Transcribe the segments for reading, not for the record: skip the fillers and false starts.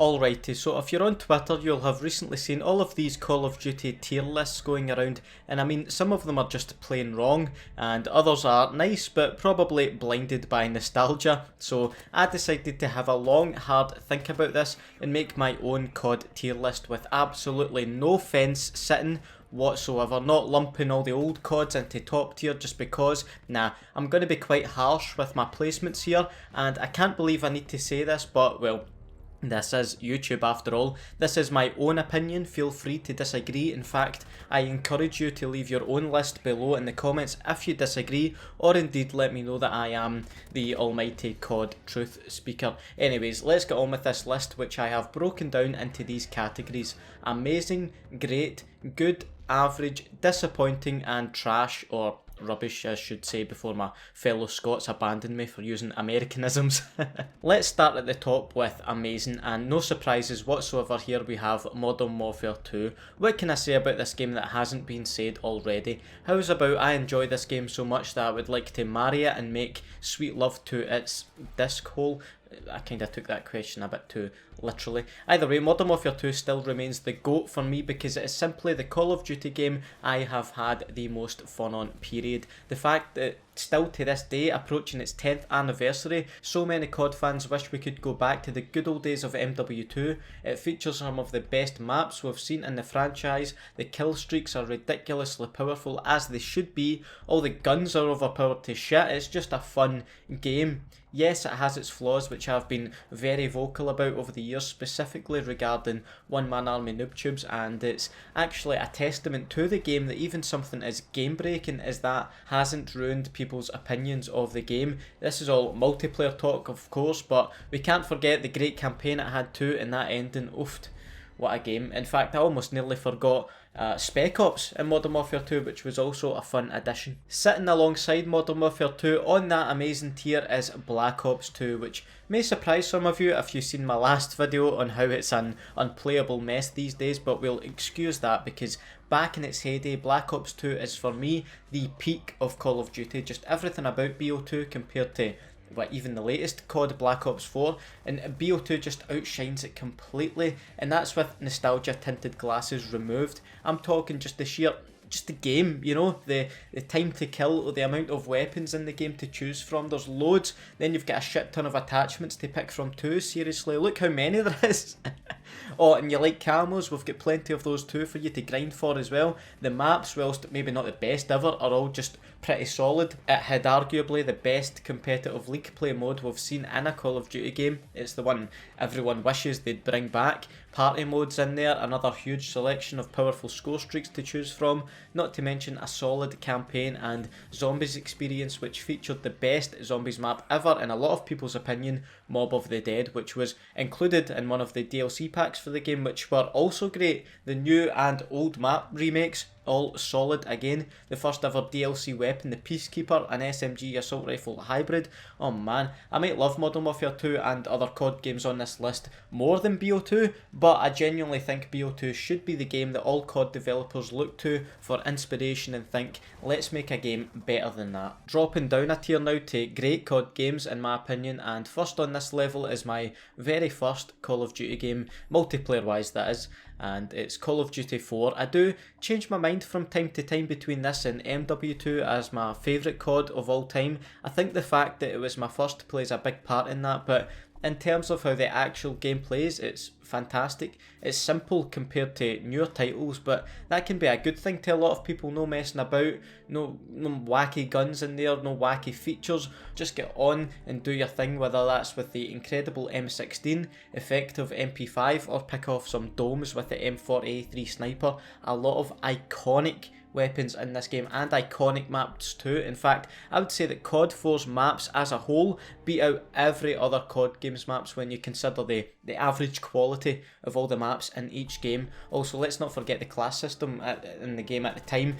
Alrighty, so if you're on Twitter, you'll have recently seen all of these Call of Duty tier lists going around, and I mean, some of them are just plain wrong, and others are nice, but probably blinded by nostalgia. So I decided to have a long, hard think about this and make my own COD tier list with absolutely no fence sitting whatsoever, not lumping all the old CODs into top tier just because. Nah, I'm going to be quite harsh with my placements here, and I can't believe I need to say this, but well, this is YouTube after all. This is my own opinion, feel free to disagree. In fact, I encourage you to leave your own list below in the comments if you disagree, or indeed let me know that I am the almighty COD truth speaker. Anyways, let's get on with this list, which I have broken down into these categories: amazing, great, good, average, disappointing, and trash, or rubbish I should say before my fellow Scots abandon me for using Americanisms. Let's start at the top with amazing, and no surprises whatsoever here. We have Modern Warfare 2. What can I say about this game that hasn't been said already? How's about I enjoy this game so much that I would like to marry it and make sweet love to its disc hole? I kind of took that question a bit too literally. Either way, Modern Warfare 2 still remains the GOAT for me because it is simply the Call of Duty game I have had the most fun on, period. The fact that still to this day, approaching its 10th anniversary, so many COD fans wish we could go back to the good old days of MW2. It features some of the best maps we've seen in the franchise. The kill streaks are ridiculously powerful, as they should be. All the guns are overpowered to shit. It's just a fun game. Yes, it has its flaws, which I've been very vocal about over the years, specifically regarding one-man army noob tubes, and it's actually a testament to the game that even something as game-breaking as that hasn't ruined people's opinions of the game. This is all multiplayer talk, of course, but we can't forget the great campaign it had too, and that ending, oofed. What a game. In fact, I almost nearly forgot Spec Ops in Modern Warfare 2, which was also a fun addition. Sitting alongside Modern Warfare 2 on that amazing tier is Black Ops 2, which may surprise some of you if you've seen my last video on how it's an unplayable mess these days, but we'll excuse that because back in its heyday, Black Ops 2 is for me the peak of Call of Duty. Just everything about BO2 compared to even the latest COD, Black Ops 4, and BO2 just outshines it completely, and that's with nostalgia tinted glasses removed. I'm talking just the game, you know, the time to kill, or the amount of weapons in the game to choose from. There's loads. Then you've got a shit ton of attachments to pick from too. Seriously, look how many there is. Oh, and you like camos, we've got plenty of those too for you to grind for as well. The maps, whilst maybe not the best ever, are all just pretty solid. It had arguably the best competitive league play mode we've seen in a Call of Duty game. It's the one everyone wishes they'd bring back. Party modes in there, another huge selection of powerful score streaks to choose from, not to mention a solid campaign and zombies experience, which featured the best zombies map ever in a lot of people's opinion, Mob of the Dead, which was included in one of the DLC packs for the game, which were also great. The new and old map remakes, all solid again. The first ever DLC weapon, the Peacekeeper, an SMG assault rifle hybrid. Oh man, I might love Modern Warfare 2 and other COD games on this list more than BO2, but I genuinely think BO2 should be the game that all COD developers look to for inspiration and think, let's make a game better than that. Dropping down a tier now to great COD games in my opinion, and first on this level is my very first Call of Duty game, multiplayer wise that is, and it's Call of Duty 4. I do change my mind from time to time between this and MW2 as my favourite COD of all time. I think the fact that it was my first plays a big part in that, but in terms of how the actual game plays, it's fantastic. It's simple compared to newer titles, but that can be a good thing to a lot of people. No messing about, no wacky guns in there, no wacky features. Just get on and do your thing, whether that's with the incredible M16, effective MP5, or pick off some domes with the M40A3 sniper. A lot of iconic weapons in this game and iconic maps too. In fact, I would say that COD 4's maps as a whole beat out every other COD game's maps when you consider the average quality of all the maps in each game. Also, let's not forget the class system in the game at the time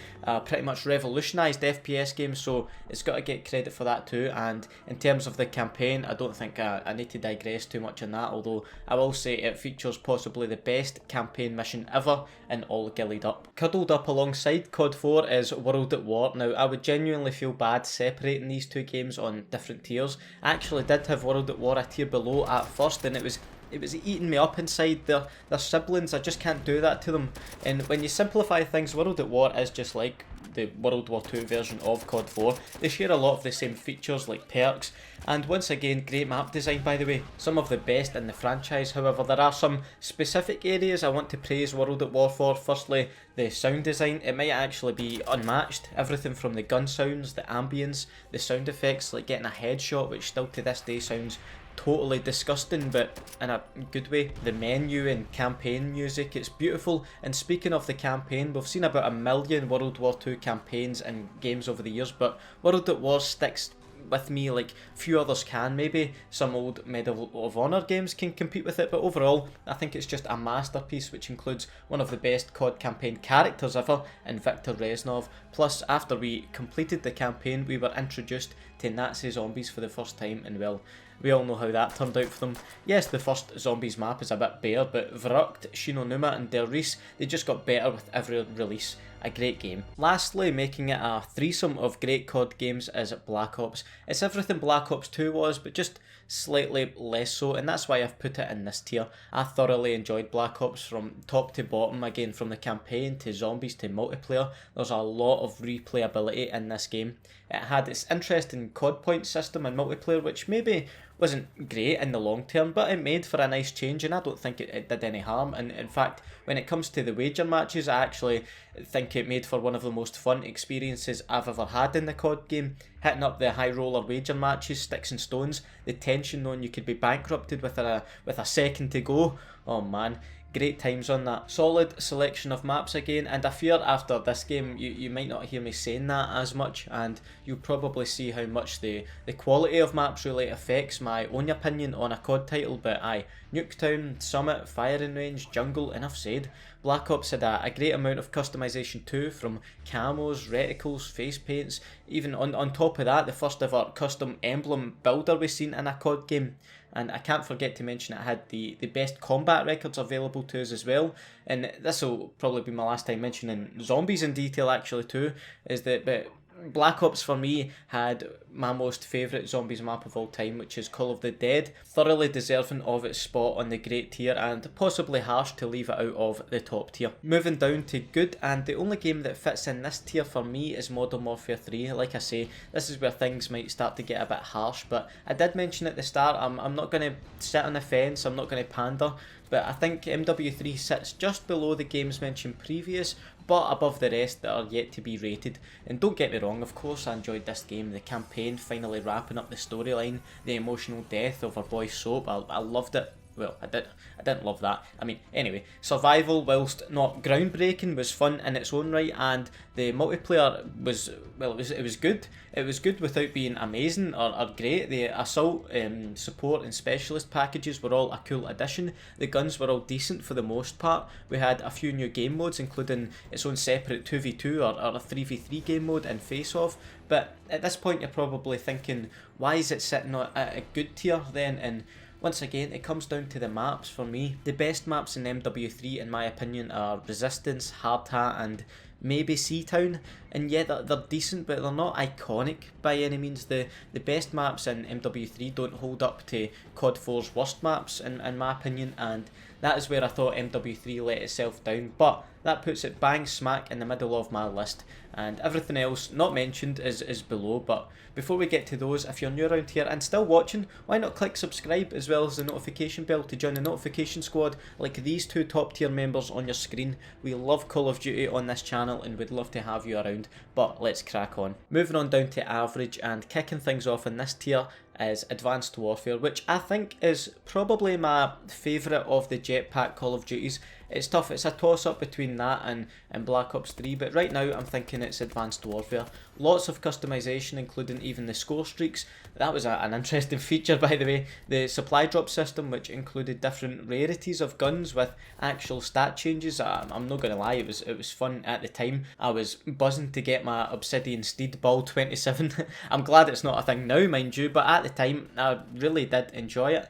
pretty much revolutionised FPS games, so it's got to get credit for that too. And in terms of the campaign, I don't think I need to digress too much on that, although I will say it features possibly the best campaign mission ever in all Gillied Up. Cuddled up alongside COD 4 is World at War. Now, I would genuinely feel bad separating these two games on different tiers. I actually did have World at War a tier below at first, and it was it was eating me up inside. Their siblings, I just can't do that to them. And when you simplify things, World at War is just like the World War II version of COD 4. They share a lot of the same features like perks, and once again, great map design by the way, some of the best in the franchise. However, there are some specific areas I want to praise World at War for. Firstly, the sound design, it might actually be unmatched. Everything from the gun sounds, the ambience, the sound effects, like getting a headshot, which still to this day sounds totally disgusting, but in a good way. The menu and campaign music, it's beautiful. And speaking of the campaign, we've seen about 1 million World War II campaigns and games over the years, but World at War sticks with me like few others can. Maybe some old Medal of Honor games can compete with it, but overall I think it's just a masterpiece, which includes one of the best COD campaign characters ever in Viktor Reznov. Plus, after we completed the campaign, we were introduced to Nazi zombies for the first time, and well, we all know how that turned out for them. Yes, the first zombies map is a bit bare, but Verrucht, Shinonuma and Del Reese, they just got better with every release. A great game. Lastly, making it a threesome of great COD games is Black Ops. It's everything Black Ops 2 was, but just slightly less so, and that's why I've put it in this tier. I thoroughly enjoyed Black Ops from top to bottom, again from the campaign to zombies to multiplayer. There's a lot of replayability in this game. It had its interesting COD point system and multiplayer, which maybe wasn't great in the long term, but it made for a nice change, and I don't think it did any harm. And in fact, when it comes to the wager matches, I actually think it made for one of the most fun experiences I've ever had in the COD game. Hitting up the high roller wager matches, sticks and stones, the tension knowing you could be bankrupted with a second to go. Oh man, great times on that. Solid selection of maps again, and I fear after this game you might not hear me saying that as much, and you'll probably see how much the quality of maps really affects my own opinion on a COD title. But aye, Nuketown, Summit, Firing Range, Jungle, enough said. Black Ops had a great amount of customization too, from camos, reticles, face paints, even on top of that, the first ever custom emblem builder we've seen in a COD game. And I can't forget to mention it had the best combat records available to us as well. And this will probably be my last time mentioning zombies in detail actually too, is that but Black Ops for me had my most favourite zombies map of all time, which is Call of the Dead. Thoroughly deserving of its spot on the great tier, and possibly harsh to leave it out of the top tier. Moving down to good, and the only game that fits in this tier for me is Modern Warfare 3. Like I say, this is where things might start to get a bit harsh, but I did mention at the start, I'm not going to sit on the fence, I'm not going to pander, but I think MW3 sits just below the games mentioned previous, but above the rest that are yet to be rated. And don't get me wrong, of course I enjoyed this game, the campaign, finally wrapping up the storyline, the emotional death of our boy Soap, I loved it. Well, I didn't love that. I mean, anyway, survival, whilst not groundbreaking, was fun in its own right, and the multiplayer was, well, it was good. It was good without being amazing or great. The assault, support and specialist packages were all a cool addition. The guns were all decent for the most part. We had a few new game modes, including its own separate 2v2 or a 3v3 game mode and Face Off. But at this point you're probably thinking, why is it sitting at a good tier then? And once again, it comes down to the maps for me. The best maps in MW3 in my opinion are Resistance, Hard Hat and maybe Seatown, and yeah, they're decent, but they're not iconic by any means. The best maps in MW3 don't hold up to COD 4's worst maps in my opinion, and that is where I thought MW3 let itself down, but that puts it bang smack in the middle of my list, and everything else not mentioned is below. But before we get to those, if you're new around here and still watching, why not click subscribe as well as the notification bell to join the notification squad like these two top tier members on your screen. We love Call of Duty on this channel and would love to have you around, but let's crack on. Moving on down to average, and kicking things off in this tier is Advanced Warfare, which I think is probably my favourite of the jetpack Call of Duties. It's tough, it's a toss up between that and Black Ops 3, but right now I'm thinking it's Advanced Warfare. Lots of customization, including even the score streaks. That was an interesting feature by the way. The supply drop system, which included different rarities of guns with actual stat changes. I'm not going to lie, it was fun at the time. I was buzzing to get my Obsidian Steed Ball 27. I'm glad it's not a thing now, mind you, but at the time I really did enjoy it.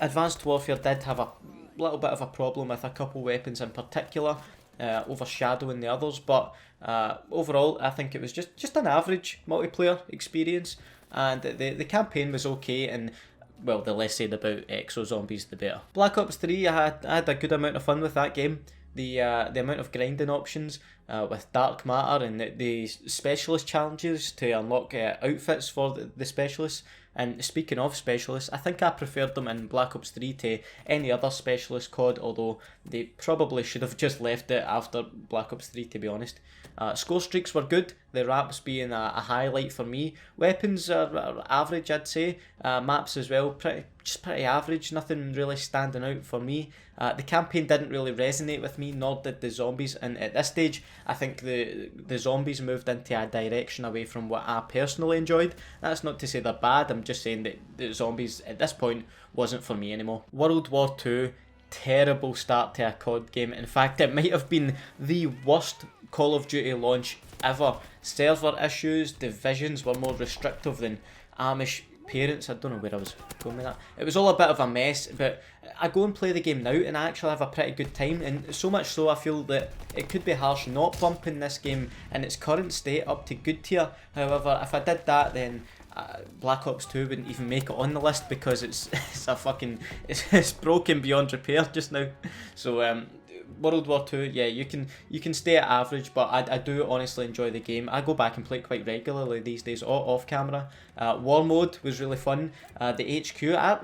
Advanced Warfare did have a little bit of a problem with a couple weapons in particular, overshadowing the others, but overall I think it was just an average multiplayer experience, and the campaign was okay, and well, the less said about Exo Zombies, the better. Black Ops 3, I had a good amount of fun with that game. The amount of grinding options with Dark Matter and the specialist challenges to unlock outfits for the specialists. And speaking of specialists, I think I preferred them in Black Ops 3 to any other specialist COD, although they probably should have just left it after Black Ops 3, to be honest. Score streaks were good, the raps being a highlight for me. Weapons are average, I'd say. Maps as well, pretty average, nothing really standing out for me. The campaign didn't really resonate with me, nor did the zombies, and at this stage I think the zombies moved into a direction away from what I personally enjoyed. That's not to say they're bad, I'm just saying that the zombies at this point wasn't for me anymore. World War II, terrible start to a COD game. In fact, it might have been the worst Call of Duty launch ever. Server issues, divisions were more restrictive than Amish parents. I don't know where I was going with that. It was all a bit of a mess, but I go and play the game now and I actually have a pretty good time, and so much so I feel that it could be harsh not bumping this game in its current state up to good tier. However, if I did that, then Black Ops 2 wouldn't even make it on the list because it's broken beyond repair just now. So World War 2, yeah, you can stay at average, but I do honestly enjoy the game. I go back and play it quite regularly these days, off camera. War mode was really fun. The HQ, I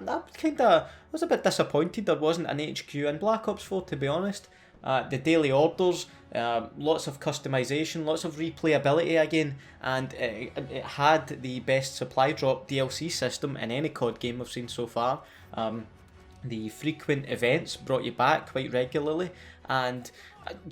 was a bit disappointed there wasn't an HQ in Black Ops 4, to be honest. The daily orders, lots of customization, lots of replayability again, and it had the best supply drop DLC system in any COD game I've seen so far. The frequent events brought you back quite regularly, and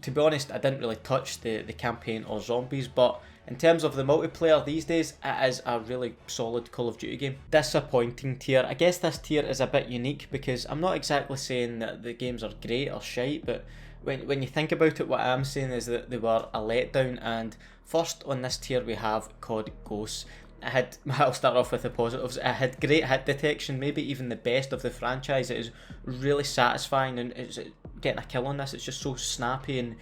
to be honest, I didn't really touch the campaign or zombies, but in terms of the multiplayer these days, it is a really solid Call of Duty game. Disappointing tier. I guess this tier is a bit unique because I'm not exactly saying that the games are great or shite, but when you think about it, what I am saying is that they were a letdown. And first on this tier we have COD Ghosts. I'll start off with the positives. It had great hit detection, maybe even the best of the franchise. It is really satisfying, and it's getting a kill on this. It's just so snappy and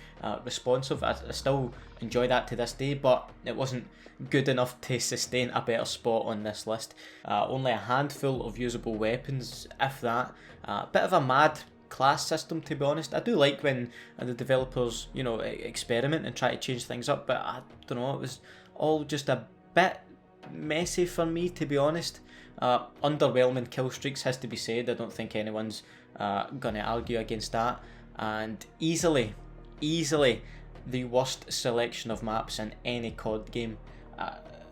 responsive. I still enjoy that to this day, but it wasn't good enough to sustain a better spot on this list. Only a handful of usable weapons, if that. Bit of a mad class system, to be honest. I do like when the developers, experiment and try to change things up, but I don't know, it was all just a bit messy for me, to be honest. Underwhelming kill streaks has to be said. I don't think anyone's gonna argue against that. And easily the worst selection of maps in any COD game.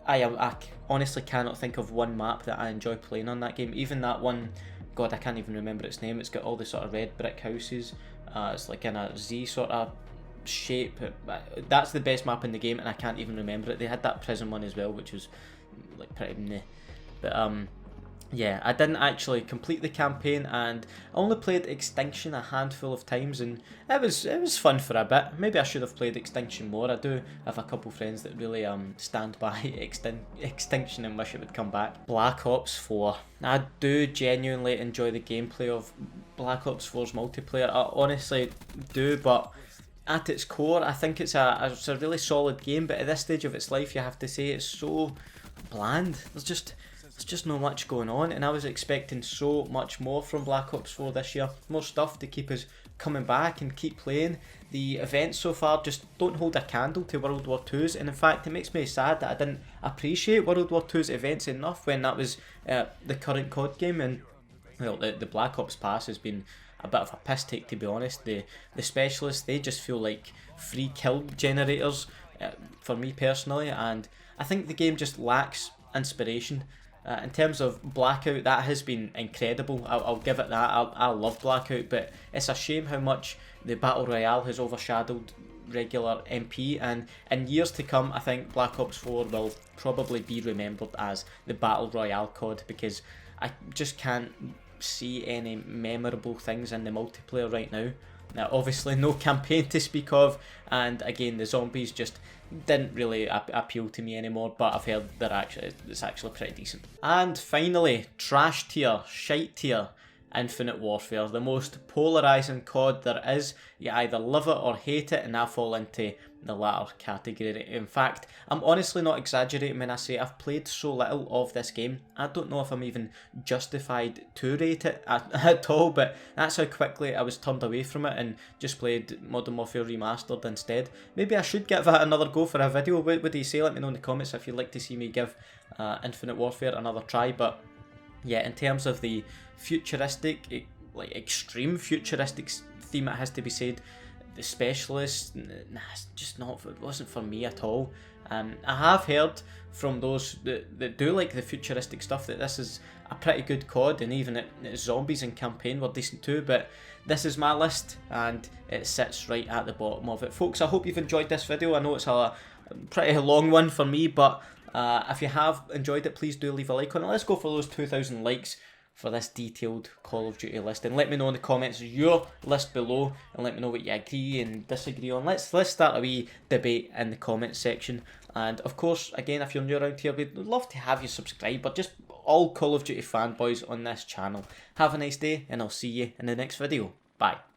I honestly cannot think of one map that I enjoy playing on that game. Even that one, God, I can't even remember its name. It's got all the sort of red brick houses. It's like in a Z sort of shape. That's the best map in the game, and I can't even remember it. They had that prison one as well, which was like pretty meh. But yeah, I didn't actually complete the campaign, and I only played Extinction a handful of times, and it was fun for a bit. Maybe I should have played Extinction more. I do have a couple friends that really stand by Extinction and wish it would come back. Black Ops 4. I do genuinely enjoy the gameplay of Black Ops 4's multiplayer. I honestly do, but at its core, I think it's a really solid game, but at this stage of its life, you have to say it's so bland. There's just not much going on, and I was expecting so much more from Black Ops 4 this year. More stuff to keep us coming back and keep playing. The events so far just don't hold a candle to World War II's, and in fact it makes me sad that I didn't appreciate World War II's events enough when that was the current COD game. And well, the Black Ops Pass has been a bit of a piss take, to be honest. The specialists, they just feel like free kill generators for me personally, and I think the game just lacks inspiration. In terms of Blackout, that has been incredible. I'll give it that. I love Blackout, but it's a shame how much the Battle Royale has overshadowed regular MP, and in years to come I think Black Ops 4 will probably be remembered as the Battle Royale COD, because I just can't see any memorable things in the multiplayer right now. Now, obviously no campaign to speak of, and again the zombies just didn't really appeal to me anymore, but I've heard it's actually pretty decent. And finally, trash tier, shite tier. Infinite Warfare, the most polarising COD there is. You either love it or hate it, and I fall into the latter category. In fact, I'm honestly not exaggerating when I say I've played so little of this game. I don't know if I'm even justified to rate it at all, but that's how quickly I was turned away from it and just played Modern Warfare Remastered instead. Maybe I should give that another go for a video. What do you say? Let me know in the comments if you'd like to see me give Infinite Warfare another try. But yeah, in terms of the futuristic, like extreme futuristic theme, it has to be said, the Specialist, nah, it's just not, it wasn't for me at all. I have heard from those that do like the futuristic stuff that this is a pretty good COD, and even zombies and campaign were decent too, but this is my list and it sits right at the bottom of it. Folks, I hope you've enjoyed this video. I know it's a pretty long one for me, but if you have enjoyed it, please do leave a like on it. Let's go for those 2,000 likes for this detailed Call of Duty list, and let me know in the comments your list below, and let me know what you agree and disagree on. Let's start a wee debate in the comments section. And of course, again, if you're new around here, we'd love to have you subscribe, but just all Call of Duty fanboys on this channel. Have a nice day, and I'll see you in the next video. Bye.